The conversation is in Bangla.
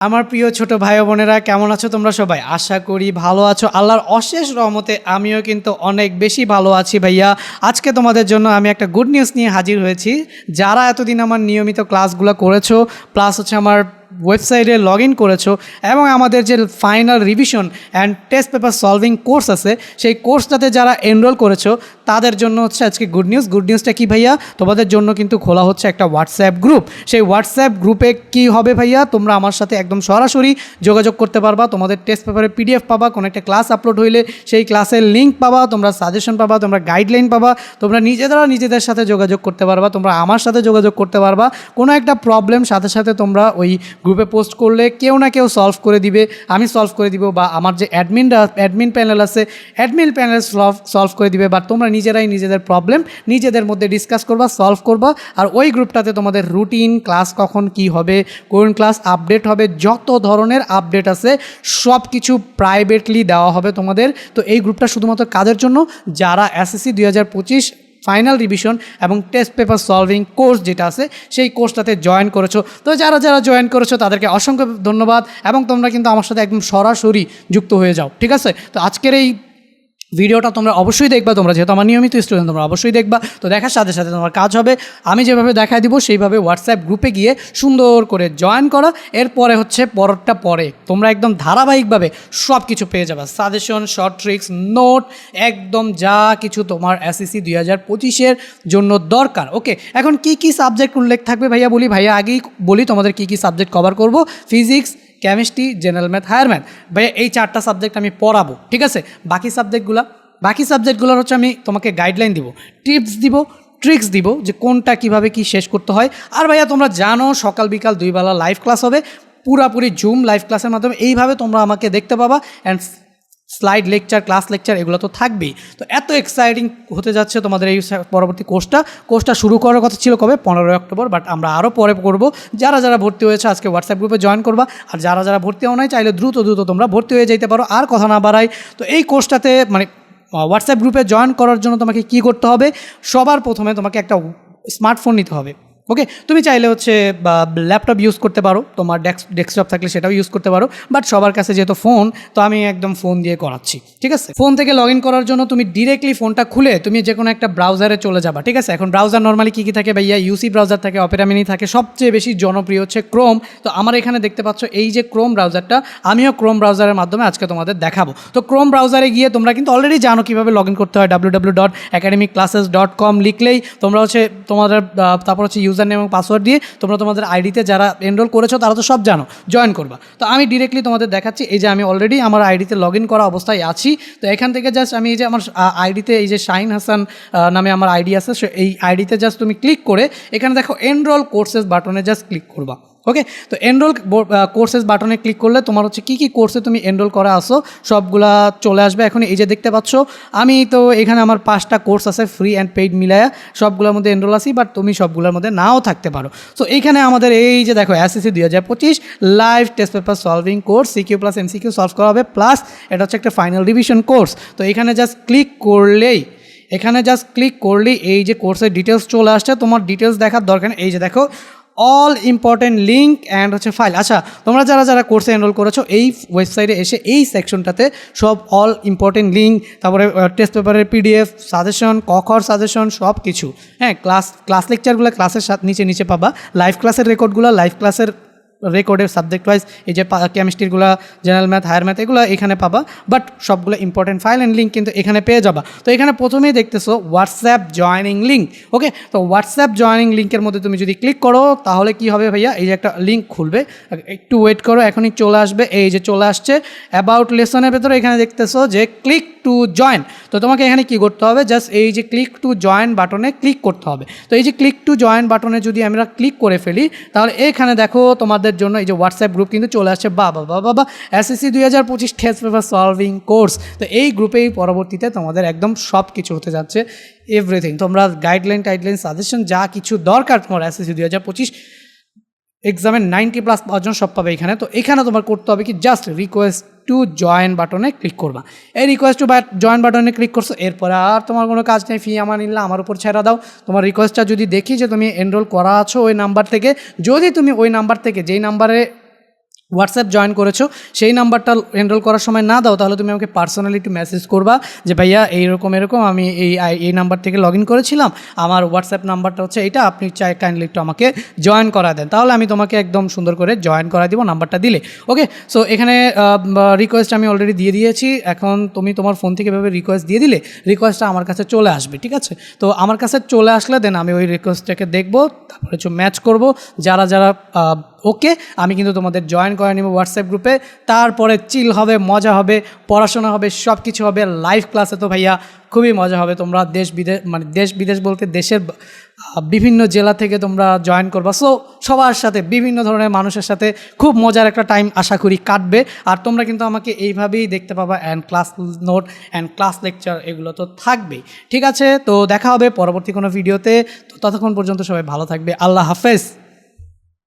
আমার প্রিয় ছোট ভাই ও বোনেরা কেমন আছো তোমরা সবাই? আশা করি ভালো আছো। আল্লাহর অশেষ রহমতে আমিও কিন্তু অনেক বেশি ভালো আছি ভাইয়া। আজকে তোমাদের জন্য আমি একটা গুড নিউজ নিয়ে হাজির হয়েছি। যারা এতদিন আমার নিয়মিত ক্লাসগুলো করেছো, প্লাস হচ্ছে আমার ওয়েবসাইটে লগ ইন করেছো এবং আমাদের যে final revision and test paper solving course আছে, সেই কোর্সটাতে যারা এনরোল করেছো তাদের জন্য হচ্ছে আজকে গুড নিউজ। গুড নিউজটা কি ভাইয়া? তোমাদের জন্য কিন্তু খোলা হচ্ছে একটা হোয়াটসঅ্যাপ গ্রুপ। সেই হোয়াটসঅ্যাপ গ্রুপে কি হবে ভাইয়া, তোমরা আমার সাথে একদম সরাসরি যোগাযোগ করতে পারবা। তোমাদের টেস্ট পেপারের পিডিএফ পাবা, কোনো একটা ক্লাস আপলোড হইলে সেই ক্লাসের লিঙ্ক পাবা, তোমরা সাজেশন পাবা, তোমরা গাইডলাইন পাবা, তোমরা নিজেদের সাথে যোগাযোগ করতে পারবা, তোমরা আমার সাথে যোগাযোগ করতে পারবা। কোনো একটা প্রবলেম সাথে সাথে তোমরা ওই গ্রুপে পোস্ট করলে কেউ না কেউ সলভ করে দিবে, আমি সলভ করে দিব, বা আমার যে অ্যাডমিন প্যানেল আছে অ্যাডমিন প্যানেল সলভ করে দিবে। বা তোমরা নিজেরাই নিজেদের প্রবলেম নিজেদের মধ্যে ডিসকাস করবা, সলভ করবা। আর ওই গ্রুপটাতে তোমাদের রুটিন, ক্লাস কখন কি হবে, কোন ক্লাস আপডেট হবে, যত ধরনের আপডেট আছে সব কিছু প্রাইভেটলি দেওয়া হবে তোমাদের। তো এই গ্রুপটা শুধুমাত্র কাদের জন্য? যারা এসএসসি 2025 ফাইনাল রিভিশন এবং টেস্ট পেপার সলভিং কোর্স যেটা আছে সেই কোর্সটাতে জয়েন করেছো। তো যারা যারা জয়েন করেছো তাদেরকে অসংখ্য ধন্যবাদ, এবং তোমরা কিন্তু আমার সাথে একদম সরাসরি যুক্ত হয়ে যাও, ঠিক আছে? তো আজকের এই ভিডিওটা তোমরা অবশ্যই দেখবা, তোমরা যেহেতু আমার নিয়মিত স্টুডেন্ট তোমরা অবশ্যই দেখবা। তো দেখার সাথে সাথে তোমার কাজ হবে আমি যেভাবে দেখাই দিব সেইভাবে হোয়াটসঅ্যাপ গ্রুপে গিয়ে সুন্দর করে জয়েন করা। এরপরে হচ্ছে পরেরটা পরে তোমরা একদম ধারাবাহিকভাবে সব কিছু পেয়ে যাবে, সাজেশন, শর্ট ট্রিক্স, নোট, একদম যা কিছু তোমার এসএসসি 2025-এর জন্য দরকার। ওকে, এখন কি কি সাবজেক্ট উল্লেখ থাকবে ভাইয়া বলি? ভাইয়া আগেই বলি তোমাদের কি কি সাবজেক্ট কভার করব। Physics, chemistry, general math, higher math. ভাইয়া এই 4টা সাবজেক্ট আমি পড়াবো, ঠিক আছে? বাকি সাবজেক্টগুলোর হচ্ছে আমি তোমাকে গাইডলাইন দিব, টিপস দিব, ট্রিক্স দিব যে কোনটা কিভাবে কি শেষ করতে হয়। আর ভাইয়া তোমরা জানো সকাল বিকাল 2 বেলা লাইভ ক্লাস হবে, পুরাপুরি জুম লাইভ ক্লাসের মাধ্যমে। এইভাবে তোমরা আমাকে দেখতে পাবা, and slide lecture, class lecture এগুলো তো থাকবেই। তো এত এক্সাইটিং হতে যাচ্ছে তোমাদের এই পরবর্তী কোর্সটা শুরু করার কথা ছিল কবে? 15 অক্টোবর, বাট আমরা আরও পরে করব। যারা যারা ভর্তি হয়েছে আজকে হোয়াটসঅ্যাপ গ্রুপে জয়েন করবা, আর যারা যারা ভর্তি হও নাই চাইলে দ্রুত তোমরা ভর্তি হয়ে যেতে পারো। আর কথা না বাড়াই, তো এই কোর্সটাতে মানে হোয়াটসঅ্যাপ গ্রুপে জয়েন করার জন্য তোমাকে কি করতে হবে? সবার প্রথমে তোমাকে একটা স্মার্টফোন নিতে হবে। ওকে, তুমি চাইলে হচ্ছে ল্যাপটপ ইউজ করতে পারো, তোমার ডেস্কটপ থাকলে সেটাও ইউজ করতে পারো, বাট সবার কাছে যেহেতু ফোন, তো আমি একদম ফোন দিয়ে করাচ্ছি, ঠিক আছে? ফোন থেকে লগ ইন করার জন্য তুমি ডিরেক্টলি ফোনটা খুলে তুমি যে কোনো একটা ব্রাউজারে চলে যাবা, ঠিক আছে? এখন ব্রাউজার নর্মালি কী কী থাকে ভাইয়া? ইউসি ব্রাউজার থাকে, অপেরা মিনি থাকে, সবচেয়ে বেশি জনপ্রিয় হচ্ছে ক্রোম। তো আমার এখানে দেখতে পাচ্ছ এই যে ক্রোম ব্রাউজারটা, আমিও ক্রোম ব্রাউজারের মাধ্যমে আজকে তোমাদের দেখাবো। তো ক্রোম ব্রাউজারে গিয়ে তোমরা কিন্তু অলরেডি জানো কীভাবে লগ ইন করতে হয়। www.academicclasses.com লিখলেই তোমরা হচ্ছে তোমাদের তারপর হচ্ছে ইউজার নেম এবং পাসওয়ার্ড দিয়ে তোমরা তোমাদের আইডিতে যারা এনরোল করেছো তারা তো সব জানো, জয়েন করবা। তো আমি ডিরেক্টলি তোমাদের দেখাচ্ছি, এই যে আমি অলরেডি আমার আইডিতে লগ ইন করা অবস্থায় আছি। তো এখান থেকে জাস্ট আমি এই যে আমার আইডিতে এই যে শাহিন হাসান নামে আমার আইডি আছে, এই আইডিতে জাস্ট তুমি ক্লিক করে এখানে দেখো এনরোল কোর্সেস বাটনে জাস্ট ক্লিক করবা। ওকে, তো এনরোল কোর্সেস বাটনে ক্লিক করলে তোমার হচ্ছে কী কী কোর্সে তুমি এনরোল করা আসো সবগুলা চলে আসবে। এখন এই যে দেখতে পাচ্ছ আমি তো এখানে আমার 5টা কোর্স আছে ফ্রি অ্যান্ড পেইড মিলায়া, সবগুলোর মধ্যে এনরোল আছি, বাট তুমি সবগুলোর মধ্যে নাও থাকতে পারো। সো এইখানে আমাদের এই যে দেখো SSC 2025 live test paper solving course, CQ plus MCQ solve করা হবে, প্লাস এটা হচ্ছে একটা ফাইনাল রিভিশন কোর্স। তো এখানে জাস্ট ক্লিক করলেই এই যে কোর্সের ডিটেলস চলে আসছে। তোমার ডিটেলস দেখার দরকার নেই, এই যে দেখো অল ইম্পর্টেন্ট লিঙ্ক অ্যান্ড হচ্ছে ফাইল। আচ্ছা, তোমরা যারা যারা কোর্সে এনরোল করেছো এই ওয়েবসাইটে এসে এই সেকশনটাতে সব অল ইম্পর্টেন্ট লিঙ্ক, তারপরে টেস্ট পেপারের পিডিএফ, সাজেশন, কখর সাজেশন সব কিছু, হ্যাঁ, ক্লাস লেকচারগুলো ক্লাসের নিচে পাবা, লাইভ ক্লাসের রেকর্ডগুলো, লাইভ ক্লাসের রেকর্ডের সাবজেক্ট ওয়াইজ, এই যে কেমিস্ট্রিগুলো, জেনারেল ম্যাথ, হায়ার ম্যাথ এগুলো এখানে পাবা, বাট সবগুলো ইম্পর্টেন্ট ফাইল অ্যান্ড লিঙ্ক কিন্তু এখানে পেয়ে যাবা। তো এখানে প্রথমেই দেখতেছো হোয়াটসঅ্যাপ জয়েনিং লিঙ্ক। ওকে, তো হোয়াটসঅ্যাপ জয়েনিং লিঙ্কের মধ্যে তুমি যদি ক্লিক করো তাহলে কি হবে ভাইয়া? এই যে একটা লিঙ্ক খুলবে, একটু ওয়েট করো, এখনই চলে আসবে। এই যে চলে আসছে অ্যাবাউট লেসনের ভেতরে, এখানে দেখতেছো যে ক্লিক টু জয়েন। তো তোমাকে এখানে কি করতে হবে? জাস্ট এই যে ক্লিক টু জয়েন বাটনে ক্লিক করতে হবে। তো এই যে ক্লিক টু জয়েন বাটনে যদি আমরা ক্লিক করে ফেলি তাহলে এখানে দেখো তোমাদের জন্য এই যে হোয়াটসঅ্যাপ গ্রুপ কিন্তু চলে আসছে। বাবা SSC 2025 test paper solving course. তো এই গ্রুপেই পরবর্তীতে তোমাদের একদম সব কিছু হতে যাচ্ছে, এভরিথিং। তোমরা গাইডলাইন সাজেশন যা কিছু দরকার তোমার এসএসসি 2025 এক্সামের 90+ পাওয়ার সব পাবে এখানে। তো এখানে তোমার করতে হবে কি? জাস্ট রিকোয়েস্ট টু জয়েন বাটনে ক্লিক করবা। এই রিকোয়েস্ট টু জয়েন বাটনে ক্লিক করছো, এরপরে আর তোমার কোনো কাজ নেই, ফি নিলে আমার উপর ছেড়ে দাও। তোমার রিকোয়েস্টটা যদি দেখি যে তুমি এনরোল করা আছো ওই নাম্বার থেকে, যদি তুমি ওই নাম্বার থেকে যেই নাম্বারে হোয়াটসঅ্যাপ জয়েন করেছো সেই নাম্বারটা এনরোল করার সময় না দাও, তাহলে তুমি আমাকে পার্সোনালি একটু মেসেজ করবা যে ভাইয়া এইরকম এরকম আমি এই নাম্বার থেকে লগ ইন করেছিলাম, আমার হোয়াটসঅ্যাপ নাম্বারটা হচ্ছে এইটা, আপনি চাই কাইন্ডলি একটু আমাকে জয়েন করা দেন, তাহলে আমি তোমাকে একদম সুন্দর করে জয়েন করা দিব নাম্বারটা দিলে। ওকে, সো এখানে রিকোয়েস্ট আমি অলরেডি দিয়ে দিয়েছি। এখন তুমি তোমার ফোন থেকে এভাবে রিকোয়েস্ট দিয়ে দিলে রিকোয়েস্টটা আমার কাছে চলে আসবে, ঠিক আছে? তো আমার কাছে চলে আসলে দেন আমি ওই রিকোয়েস্টটাকে দেখবো, তারপরে হচ্ছে ম্যাচ করব, যারা যারা ওকে আমি কিন্তু তোমাদের জয়েন করে নিব হোয়াটসঅ্যাপ গ্রুপে। তারপরে চিল হবে, মজা হবে, পড়াশোনা হবে, সব কিছু হবে। লাইভ ক্লাসে তো ভাইয়া খুবই মজা হবে। তোমরা দেশ বিদেশ, মানে দেশ বিদেশ বলতে দেশের বিভিন্ন জেলা থেকে তোমরা জয়েন করবা। সো সবার সাথে, বিভিন্ন ধরনের মানুষের সাথে খুব মজার একটা টাইম আশা করি কাটবে। আর তোমরা কিন্তু আমাকে এইভাবেই দেখতে পাবা, and class note and class lecture এগুলো তো থাকবেই। ঠিক আছে, তো দেখা হবে পরবর্তী কোনো ভিডিওতে। তো ততক্ষণ পর্যন্ত সবাই ভালো থাকবে। আল্লাহ হাফেজ।